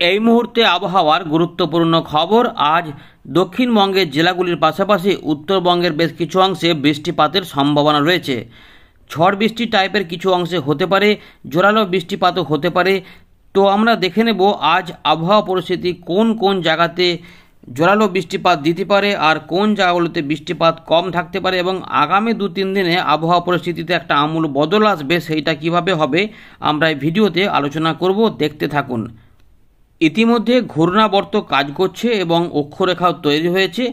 এই মুহূর্তে আবহাওয়ার গুরুত্বপূর্ণ খবর। আজ দক্ষিণবঙ্গের জেলাগুলির পাশাপাশি উত্তরবঙ্গের বেশ কিছু অংশে বৃষ্টিপাতের সম্ভাবনা রয়েছে। ঝড় বৃষ্টি টাইপের কিছু অংশে হতে পারে, জোরালো বৃষ্টিপাতও হতে পারে। তো আমরা দেখে নেব আজ আবহাওয়া পরিস্থিতি কোন কোন জায়গাতে জোরালো বৃষ্টিপাত দিতে পারে আর কোন জায়গাগুলোতে বৃষ্টিপাত কম থাকতে পারে, এবং আগামী 2-3 দিনে আবহাওয়া পরিস্থিতিতে একটা আমূল বদল আসবে, সেইটা কিভাবে হবে আমরা এই ভিডিওতে আলোচনা করব। দেখতে থাকুন। ইতিমধ্যে ঘূর্ণাবর্ত কাজ করছে এবং অক্ষরেখাও তৈরি হয়েছে।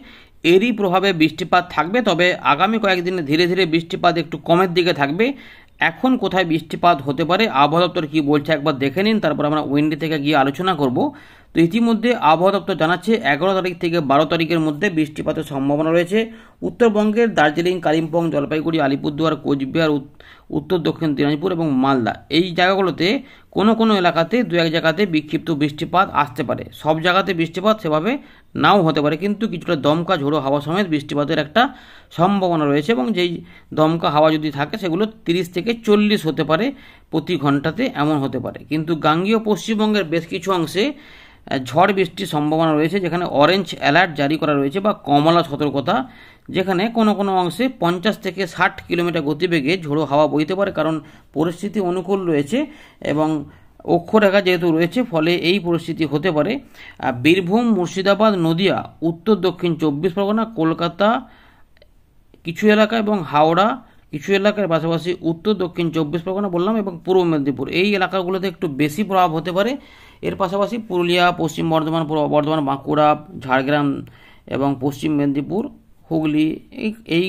এরই প্রভাবে বৃষ্টিপাত থাকবে, তবে আগামী কয়েকদিনে ধীরে ধীরে বৃষ্টিপাত একটু কমের দিকে থাকবে। এখন কোথায় বৃষ্টিপাত হতে পারে, আবহাওয়া দপ্তর কী বলছে একবার দেখে নিন, তারপর আমরা উইন্ডি থেকে গিয়ে আলোচনা করব। তো ইতিমধ্যে আবহাওয়া দপ্তর জানাচ্ছে 11 তারিখ থেকে 12 তারিখের মধ্যে বৃষ্টিপাতের সম্ভাবনা রয়েছে। উত্তরবঙ্গের দার্জিলিং, কালিম্পং, জলপাইগুড়ি, আলিপুরদুয়ার, কোচবিহার, উত্তর দক্ষিণ দিনাজপুর এবং মালদা, এই জায়গাগুলোতে কোনো কোনো এলাকাতে 2-1 জায়গাতে বিক্ষিপ্ত বৃষ্টিপাত আসতে পারে। সব জায়গাতে বৃষ্টিপাত সেভাবে নাও হতে পারে, কিন্তু কিছুটা দমকা ঝোড়ো হাওয়া সমেত বৃষ্টিপাতের একটা সম্ভাবনা রয়েছে, এবং যেই দমকা হাওয়া যদি থাকে সেগুলো 30 থেকে 40 হতে পারে প্রতি ঘন্টাতে, এমন হতে পারে। কিন্তু গাঙ্গেয় পশ্চিমবঙ্গের বেশ কিছু অংশে ঝড় বৃষ্টির সম্ভাবনা রয়েছে, যেখানে অরেঞ্জ অ্যালার্ট জারি করা রয়েছে বা কমলা সতর্কতা, যেখানে কোনো কোনো অংশে 50 থেকে 60 কিলোমিটার গতিবেগে ঝোড়ো হাওয়া বইতে পারে, কারণ পরিস্থিতি অনুকূল রয়েছে এবং অক্ষরেখা যেহেতু রয়েছে, ফলে এই পরিস্থিতি হতে পারে। বীরভূম, মুর্শিদাবাদ, নদিয়া, উত্তর দক্ষিণ 24 পরগনা, কলকাতা কিছু এলাকা এবং হাওড়া কিছু এলাকার পাশাপাশি উত্তর দক্ষিণ 24 পরগনা বললাম এবং পূর্ব মেদিনীপুর, এই এলাকাগুলোতে একটু বেশি প্রভাব হতে পারে। এর পাশাপাশি পুরুলিয়া, পশ্চিম বর্ধমান, পূর্ব বর্ধমান, বাঁকুড়া, ঝাড়গ্রাম এবং পশ্চিম মেদিনীপুর, হুগলি এই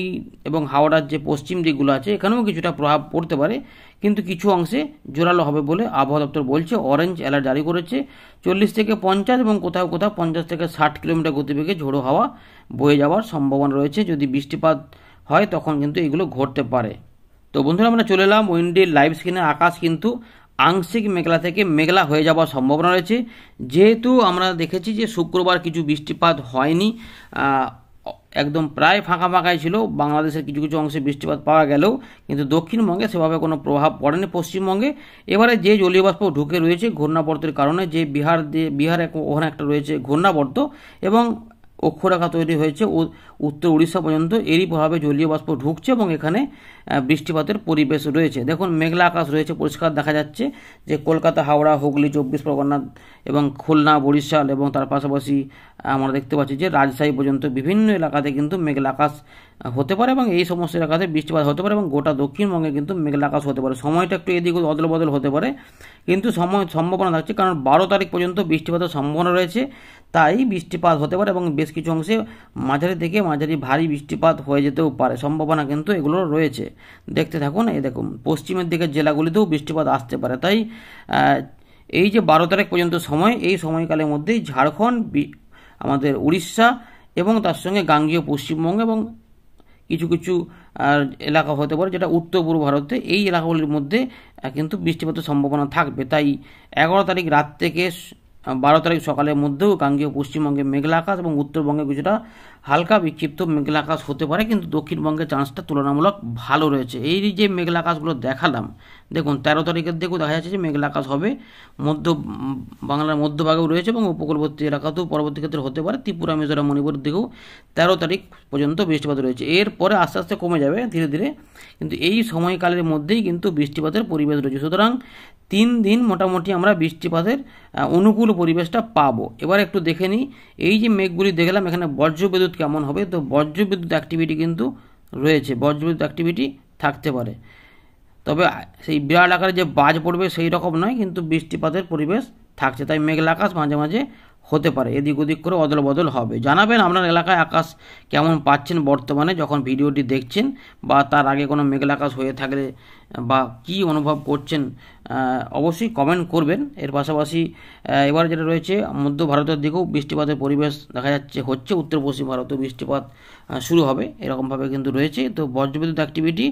এবং হাওড়ার যে পশ্চিম দিকগুলো আছে এখানেও কিছুটা প্রভাব পড়তে পারে, কিন্তু কিছু অংশে জোরালো হবে বলে আবহাওয়া দপ্তর বলছে। অরেঞ্জ অ্যালার্ট জারি করেছে। 40 থেকে 50 এবং কোথাও কোথাও 50 থেকে 60 কিলোমিটার গতিবেগে ঝোড়ো হাওয়া বয়ে যাওয়ার সম্ভাবনা রয়েছে। যদি বৃষ্টিপাত হয় তখন কিন্তু এগুলো ঘটতে পারে। তো বন্ধুরা, আমরা চলে এলাম উইন্ডির লাইভ স্ক্রিনে। আকাশ কিন্তু আংশিক মেঘলা থেকে মেঘলা হয়ে যাওয়ার সম্ভাবনা রয়েছে। যেহেতু আমরা দেখেছি যে শুক্রবার কিছু বৃষ্টিপাত হয়নি, একদম প্রায় ফাঁকা ফাঁকাই ছিল, বাংলাদেশের কিছু কিছু অংশে বৃষ্টিপাত পাওয়া গেলেও কিন্তু দক্ষিণবঙ্গে সেভাবে কোনো প্রভাব পড়েনি। পশ্চিমবঙ্গে এবারে যে জলীয় বাষ্প ঢুকে রয়েছে ঘূর্ণাবর্তের কারণে, যে বিহার ওখানে একটা রয়েছে ঘূর্ণাবর্ত এবং অক্ষরেখা তৈরি হয়েছে উত্তর উড়িষ্যা পর্যন্ত, এরই প্রভাবে জলীয় বাষ্প ঢুকছে এবং এখানে বৃষ্টিপাতের পরিবেশ রয়েছে। দেখুন, মেঘলা আকাশ রয়েছে, পরিষ্কার দেখা যাচ্ছে যে কলকাতা, হাওড়া, হুগলি, 24 পরগনা এবং খুলনা, বরিশাল এবং তার পাশাপাশি আমরা দেখতে পাচ্ছি যে রাজশাহী পর্যন্ত বিভিন্ন এলাকাতে কিন্তু মেঘলা আকাশ হতে পারে এবং এই সমস্ত এলাকাতে বৃষ্টিপাত হতে পারে, এবং গোটা দক্ষিণবঙ্গে কিন্তু মেঘলা আকাশ হতে পারে। সময়টা একটু এদিক অদল বদল হতে পারে, কিন্তু সম্ভাবনা থাকছে, কারণ 12 তারিখ পর্যন্ত বৃষ্টিপাতের সম্ভাবনা রয়েছে। তাই বৃষ্টিপাত হতে পারে এবং বেশ কিছু অংশে মাঝারি থেকে মাঝারি ভারী বৃষ্টিপাত হয়ে যেতেও পারে, সম্ভাবনা কিন্তু এগুলো রয়েছে। দেখতে থাকুন। এই দেখুন, পশ্চিমের দিকের জেলাগুলিতেও বৃষ্টিপাত আসতে পারে। তাই এই যে 12 তারিখ পর্যন্ত সময়, এই সময়কালের মধ্যেই ঝাড়খণ্ড, আমাদের উড়িষ্যা এবং তার সঙ্গে গাঙ্গেয় পশ্চিমবঙ্গ এবং কিছু কিছু এলাকা হতে পারে যেটা উত্তর পূর্ব ভারতে, এই এলাকাগুলির মধ্যে কিন্তু বৃষ্টিপাতের সম্ভাবনা থাকবে। তাই 11 তারিখ রাত থেকে 12 তারিখ সকালের মধ্যেও গাঙ্গেয় পশ্চিমবঙ্গে মেঘলা আকাশ এবং উত্তরবঙ্গে কিছুটা হালকা বিক্ষিপ্ত মেঘলা আকাশ হতে পারে, কিন্তু দক্ষিণবঙ্গের চান্সটা তুলনামূলক ভালো রয়েছে। এই যে মেঘলা আকাশগুলো দেখালাম, দেখুন 13 তারিখের দিকেও দেখা যাচ্ছে যে মেঘলা আকাশ হবে, বাংলার মধ্যভাগেও রয়েছে এবং উপকূলবর্তী এলাকাতেও পরবর্তী ক্ষেত্রে হতে পারে। ত্রিপুরা, মিজোরাম, মণিপুরের দিকেও 13 তারিখ পর্যন্ত বৃষ্টিপাত রয়েছে। এরপরে আস্তে আস্তে কমে যাবে ধীরে ধীরে, কিন্তু এই সময়কালের মধ্যেই কিন্তু বৃষ্টিপাতের পরিবেশ রয়েছে। সুতরাং 3 দিন মোটামুটি আমরা বৃষ্টিপাতের অনুকূল পরিবেশটা পাবো। এবার একটু দেখে নিই, এই যে মেঘগুলি দেখলাম এখানে বজ্রবিদ্যুৎ কেমন হবে। তো বজ্রবিদ্যুৎ অ্যাক্টিভিটি কিন্তু রয়েছে, বজ্রবিদ্যুৎ অ্যাক্টিভিটি থাকতে পারে, তবে সেই বিরাট আকারে যে বাজ পড়বে সেই রকম নয়, কিন্তু বৃষ্টিপাতের পরিবেশ থাকছে। তাই মেঘলা আকাশ মাঝে মাঝে হতে পারে, এদিক ওদিক করে অদল বদল হবে। জানাবেন আপনার এলাকায় আকাশ কেমন পাচ্ছেন বর্তমানে যখন ভিডিওটি দেখছেন, বা তার আগে কোনো মেঘলা আকাশ হয়ে থাকলে বা কি অনুভব করছেন অবশ্যই কমেন্ট করবেন। এর পাশাপাশি এবার যেটা রয়েছে মধ্য ভারতের দিকেও বৃষ্টিপাতের পরিবেশ দেখা যাচ্ছে হচ্ছে, উত্তর পশ্চিম ভারতেও বৃষ্টিপাত শুরু হবে এরকমভাবে কিন্তু রয়েছে। তো বজ্রবিদ্যুৎ অ্যাক্টিভিটি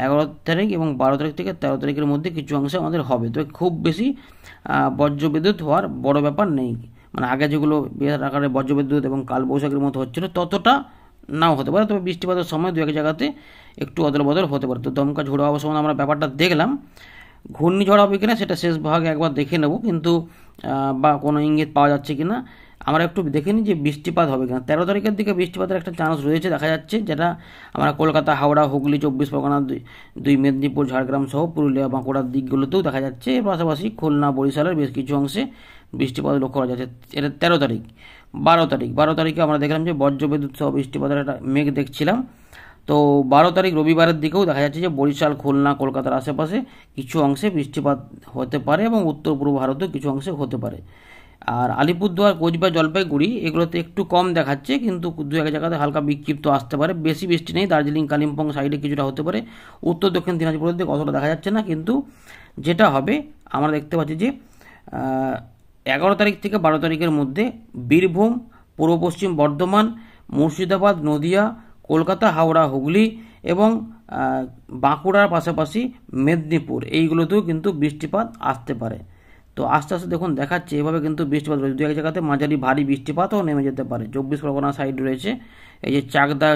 11 তারিখ এবং 12 তারিখ থেকে 13 তারিখের মধ্যে কিছু অংশে আমাদের হবে। তো খুব বেশি বজ্রবিদ্যুৎ হওয়ার বড় ব্যাপার নেই, মানে আগে যেগুলো বিরাট আকারে বজ্রবিদ্যুৎ এবং কালবৈশাখীর মতো হচ্ছিল ততটা নাও হতে পারে, তবে বৃষ্টিপাতের সময় 2-1 জায়গাতে একটু অদল বদল হতে পারে। তো দমকা ঝোড়ো হওয়ার সময় আমরা ব্যাপারটা দেখলাম। ঘূর্ণিঝড় হবে কিনা সেটা শেষ ভাগে একবার দেখে নেব, কিন্তু বা কোনো ইঙ্গিত পাওয়া যাচ্ছে কিনা আমরা একটু দেখে নিই যে বৃষ্টিপাত হবে কিনা। 13 তারিখের দিকে বৃষ্টিপাতের একটা চান্স রয়েছে দেখা যাচ্ছে, যেটা আমরা কলকাতা, হাওড়া, হুগলি, 24 পরগনা, দুই মেদিনীপুর, ঝাড়গ্রাম সহ পুরুলিয়া, বাঁকুড়ার দিকগুলোতেও দেখা যাচ্ছে। এর পাশাপাশি খুলনা, বরিশালের বেশ কিছু অংশে বৃষ্টিপাত লক্ষ্য করা যাচ্ছে। এটা 13 তারিখ। 12 তারিখে আমরা দেখলাম যে বজ্রবিদ্যুৎ সহ বৃষ্টিপাতের একটা মেঘ দেখছিলাম। তো 12 তারিখ রবিবারের দিকেও দেখা যাচ্ছে যে বরিশাল, খুলনা, কলকাতার আশেপাশে কিছু অংশে বৃষ্টিপাত হতে পারে এবং উত্তর পূর্ব ভারতেও কিছু অংশে হতে পারে। আর আলিপুরদুয়ার, কোচবিহার, জলপাইগুড়ি এগুলোতে একটু কম দেখাচ্ছে, কিন্তু দু এক জায়গাতে হালকা বিক্ষিপ্ত আসতে পারে। বেশি বৃষ্টি নেই। দার্জিলিং, কালিম্পং সাইডে কিছুটা হতে পারে। উত্তর দক্ষিণ দিনাজপুরের দিকে অতটা দেখা যাচ্ছে না। কিন্তু যেটা হবে আমরা দেখতে পাচ্ছি যে 11 তারিখ থেকে 12 তারিখের মধ্যে বীরভূম, পূর্ব পশ্চিম বর্ধমান, মুর্শিদাবাদ, নদিয়া, কলকাতা, হাওড়া, হুগলি এবং বাঁকুড়ার পাশাপাশি মেদিনীপুর এইগুলোতেও কিন্তু বৃষ্টিপাত আসতে পারে। তো আস্তে আস্তে দেখুন দেখাচ্ছে এভাবে কিন্তু বৃষ্টিপাত রয়েছে। দু এক জায়গাতে মাঝারি ভারী বৃষ্টিপাতও নেমে যেতে পারে। 24 পরগনা সাইড রয়েছে, এই যে চাকদা,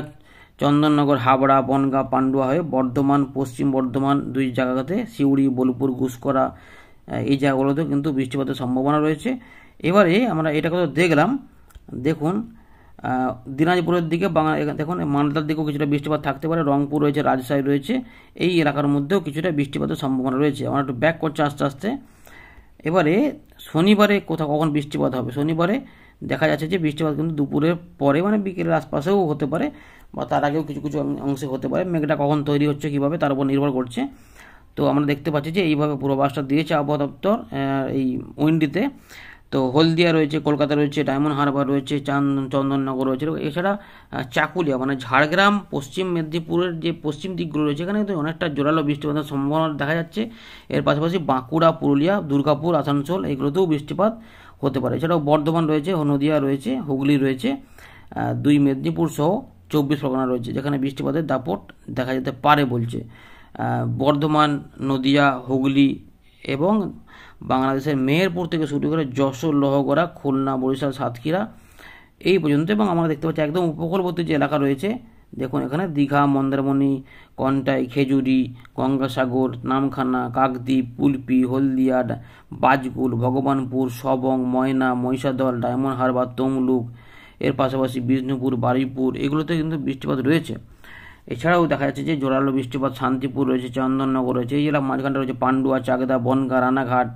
চন্দননগর, হাবড়া, বনগাঁ, পান্ডুয়া হয়ে বর্ধমান, পশ্চিম বর্ধমান দুই জায়গাতে, সিউড়ি, বোলপুর, গুসকরা এই জায়গাগুলোতেও কিন্তু বৃষ্টিপাতের সম্ভাবনা রয়েছে। এবারে আমরা এটা কথা দেখলাম, দেখুন দিনাজপুরের দিকে দেখুন মালদার দিকেও কিছুটা বৃষ্টিপাত থাকতে পারে। রংপুর রয়েছে, রাজশাহী রয়েছে, এই এলাকার মধ্যেও কিছুটা বৃষ্টিপাতের সম্ভাবনা রয়েছে। আমরা একটু ব্যাক করছি আস্তে আস্তে। এবারে শনিবারে কখন বৃষ্টিপাত হবে? শনিবারে দেখা যাচ্ছে যে বৃষ্টিপাত কিন্তু দুপুরের পরে মানে বিকেলের আশপাশেও হতে পারে, বা তার আগেও কিছু কিছু অংশে হতে পারে। মেঘটা কখন তৈরি হচ্ছে কীভাবে তার উপর নির্ভর করছে। তো আমরা দেখতে পাচ্ছি যে এইভাবে পূর্বাভাসটা দিয়েছে আবহাওয়া দপ্তর এই উইন্ডিতে। তো হলদিয়া রয়েছে, কলকাতা রয়েছে, ডায়মন্ড হারবার রয়েছে, চন্দননগর রয়েছে, এছাড়া চাকুলিয়া মানে ঝাড়গ্রাম, পশ্চিম মেদিনীপুরের যে পশ্চিম দিকগুলো রয়েছে এখানে কিন্তু অনেকটা জোরালো বৃষ্টিপাতের সম্ভাবনা দেখা যাচ্ছে। এর পাশাপাশি বাঁকুড়া, পুরুলিয়া, দুর্গাপুর, আসানসোল এইগুলোতেও বৃষ্টিপাত হতে পারে। এছাড়াও বর্ধমান রয়েছে, নদিয়া রয়েছে, হুগলি রয়েছে, দুই মেদিনীপুর সহ 24 পরগনা রয়েছে, যেখানে বৃষ্টিপাতের দাপট দেখা যেতে পারে বলছে। বর্ধমান, নদিয়া, হুগলি এবং বাংলাদেশের মেহেরপুর থেকে শুরু করে যশোর, লোহগড়া, খুলনা, বরিশাল, সাতক্ষীরা এই পর্যন্ত। এবং আমরা দেখতে পাচ্ছি একদম উপকূলবর্তী যে এলাকা রয়েছে, দেখুন এখানে দীঘা, মন্দারমণি, কন্টাই, খেজুরি, গঙ্গাসাগর, নামখানা, কাকদ্বীপ, কুলপি, হলদিয়া, বাজকুল, ভগবানপুর, সবং, ময়না, মহিষাদল, ডায়মন্ড হারবার, তমলুক, এর পাশাপাশি বিষ্ণুপুর, বারুইপুর এগুলোতে কিন্তু বৃষ্টিপাত রয়েছে। এছাড়াও দেখা যাচ্ছে যে জোরালো বৃষ্টিপাত শান্তিপুর রয়েছে, চন্দননগর রয়েছে, এই জেলার মাঝখানটা রয়েছে পান্ডুয়া, চাকদা, বনগাঁ, রানাঘাট,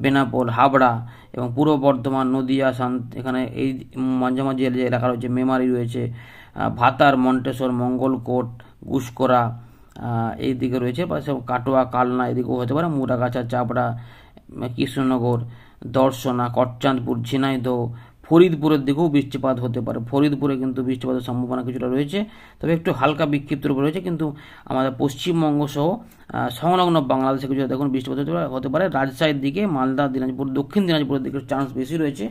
বেনাপোল, হাবড়া এবং পূর্ব বর্ধমান, নদিয়া, এখানে এই মাঝামাঝি যে এলাকা রয়েছে মেমারি রয়েছে, ভাতার, মন্টেশ্বর, মঙ্গলকোট, গুসকরা এই দিকে রয়েছে, কাটোয়া, কালনা এদিকেও হতে পারে, মুরাগাছা, চাপড়া, কৃষ্ণনগর, দর্শনা, কটচাঁদপুর, ঝিনাইদহ, ফরিদপুরের দিকেও বৃষ্টিপাত হতে পারে। ফরিদপুরে কিন্তু বৃষ্টিপাতের সম্ভাবনা কিছুটা রয়েছে, তবে একটু হালকা বিক্ষিপ্তর উপর রয়েছে। কিন্তু আমাদের পশ্চিমবঙ্গ সহ সংলগ্ন বাংলাদেশে কিছু দেখুন বৃষ্টিপাত হতে পারে। রাজশাহীর দিকে, মালদা, দিনাজপুর, দক্ষিণ দিনাজপুরের দিকে চান্স বেশি রয়েছে।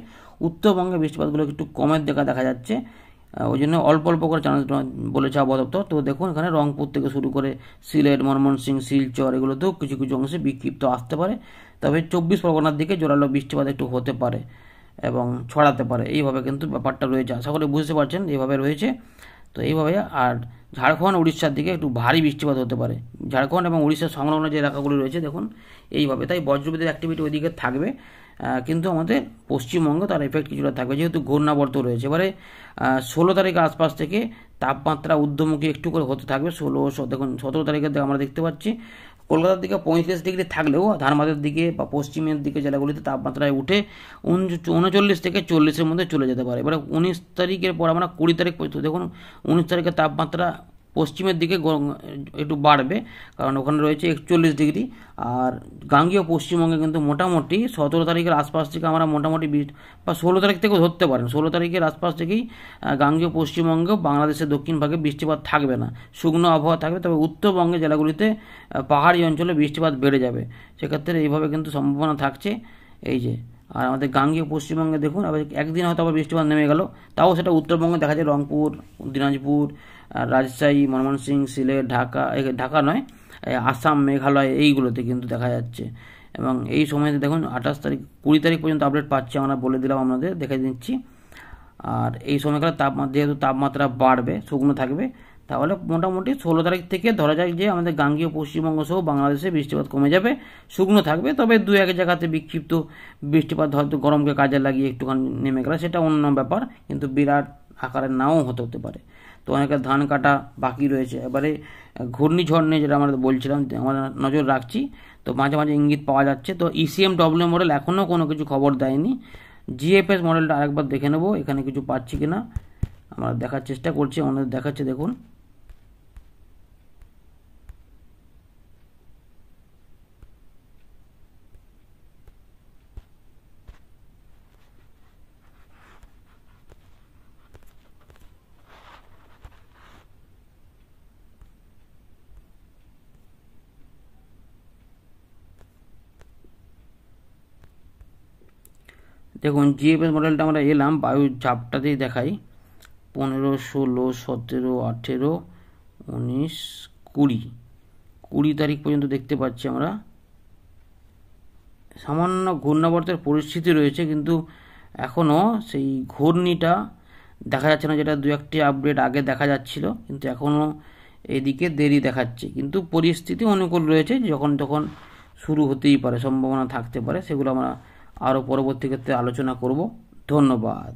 উত্তরবঙ্গে বৃষ্টিপাতগুলো একটু কমের দেখা যাচ্ছে, ওই জন্য অল্প অল্প করে চান্স বলেছে আবহাওয়া দপ্তর। তো দেখুন এখানে রংপুর থেকে শুরু করে সিলেট, ময়মনসিংহ, শিলচর এগুলোতেও কিছু কিছু অংশে বিক্ষিপ্ত আসতে পারে। তবে 24 পরগনার দিকে জোরালো বৃষ্টিপাত একটু হতে পারে এবং ছড়াতে পারে। এইভাবে কিন্তু ব্যাপারটা রয়েছে, আশা করি বুঝতে পারছেন এইভাবে রয়েছে। তো এইভাবে আর ঝাড়খণ্ড, উড়িষ্যার দিকে একটু ভারী বৃষ্টিপাত হতে পারে। ঝাড়খণ্ড এবং উড়িষ্যার সংলগ্ন যে এলাকাগুলি রয়েছে দেখুন এইভাবে, তাই বজ্রবিদ্যুৎ অ্যাক্টিভিটি ওইদিকে থাকবে, কিন্তু আমাদের পশ্চিমবঙ্গে তার এফেক্ট কিছুটা থাকবে যেহেতু ঘূর্ণাবর্ত রয়েছে। এবারে 16 তারিখের আশপাশ থেকে তাপমাত্রা ঊর্ধ্বমুখী একটু করে হতে থাকবে। দেখুন 17 তারিখের দিকে আমরা দেখতে পাচ্ছি কলকাতার দিকে 35 ডিগ্রি থাকলেও ধানবাদের দিকে বা পশ্চিমের দিকে জেলাগুলিতে তাপমাত্রায় উঠে 39 থেকে 40-এর মধ্যে চলে যেতে পারে। এবারে 19 তারিখের পর আমরা 20 তারিখ পর্যন্ত দেখুন 19 তারিখের তাপমাত্রা পশ্চিমের দিকে একটু বাড়বে, কারণ ওখানে রয়েছে 41 ডিগ্রি। আর গাঙ্গীয় পশ্চিমবঙ্গে কিন্তু মোটামুটি 17 তারিখের আশপাশ থেকে আমরা মোটামুটি বা 16 তারিখ থেকেও ধরতে পারেন, 16 তারিখের আশপাশ থেকেই গাঙ্গীয় পশ্চিমবঙ্গেও বাংলাদেশের দক্ষিণ ভাগে বৃষ্টিপাত থাকবে না, শুকনো আবহাওয়া থাকবে। তবে উত্তরবঙ্গের জেলাগুলিতে পাহাড়ি অঞ্চলে বৃষ্টিপাত বেড়ে যাবে, সেক্ষেত্রে এইভাবে কিন্তু সম্ভাবনা থাকছে। এই যে আর আমাদের গাঙ্গীয় পশ্চিমবঙ্গে দেখুন একদিন হয়তো আবার বৃষ্টিপাত নেমে গেল, তাও সেটা উত্তরবঙ্গে দেখা যায় রংপুর, দিনাজপুর, রাজশাহী, ময়মনসিংহ, সিলেট, ঢাকা নয় আসাম, মেঘালয় এইগুলোতে কিন্তু দেখা যাচ্ছে। এবং এই সময়তে দেখুন 28 তারিখ 20 তারিখ পর্যন্ত আপডেট পাচ্ছি, আমরা বলে দিলাম আপনাদের, দেখে দিচ্ছি। আর এই সময়কালে যেহেতু তাপমাত্রা বাড়বে, শুকনো থাকবে, তাহলে মোটামুটি 16 তারিখ থেকে ধরা যায় যে আমাদের গাঙ্গেয় পশ্চিমবঙ্গ সহ বাংলাদেশে বৃষ্টিপাত কমে যাবে, শুকনো থাকবে। তবে দু এক জায়গাতে বিক্ষিপ্ত বৃষ্টিপাত হয়তো গরমকে কাজে লাগিয়ে একটুখানি নেমে গেলে সেটা অন্য ব্যাপার, কিন্তু বিরাট আকারের নাও হতে পারে। তো অনেকের ধান কাটা বাকি রয়েছে। এবারে ঘূর্ণিঝড় নিয়ে যেটা আমরা বলছিলাম, আমরা নজর রাখছি। তো মাঝে মাঝে ইঙ্গিত পাওয়া যাচ্ছে। তো ECMW মডেল এখনও কোনো কিছু খবর দেয়নি। GFS মডেলটা আরেকবার দেখে নেব এখানে কিছু পাচ্ছি কিনা, আমরা দেখার চেষ্টা করছি। আমাদের দেখাচ্ছে, দেখুন দেখুন GFS মডেলটা আমরা এলাম বায়ুর চাপটাতেই দেখাই। 15, 16, 17, 18, 19, 20 তারিখ পর্যন্ত দেখতে পাচ্ছি আমরা সামান্য ঘূর্ণাবর্তের পরিস্থিতি রয়েছে, কিন্তু এখনও সেই ঘূর্ণিটা দেখা যাচ্ছে না, যেটা দু একটি আপডেট আগে দেখা যাচ্ছিল, কিন্তু এখনও এদিকে দেরি দেখাচ্ছে। কিন্তু পরিস্থিতি অনুকূল রয়েছে, যখন তখন শুরু হতেই পারে, সম্ভাবনা থাকতে পারে। সেগুলো আমরা আরও পরবর্তী ক্ষেত্রে আলোচনা করব। ধন্যবাদ।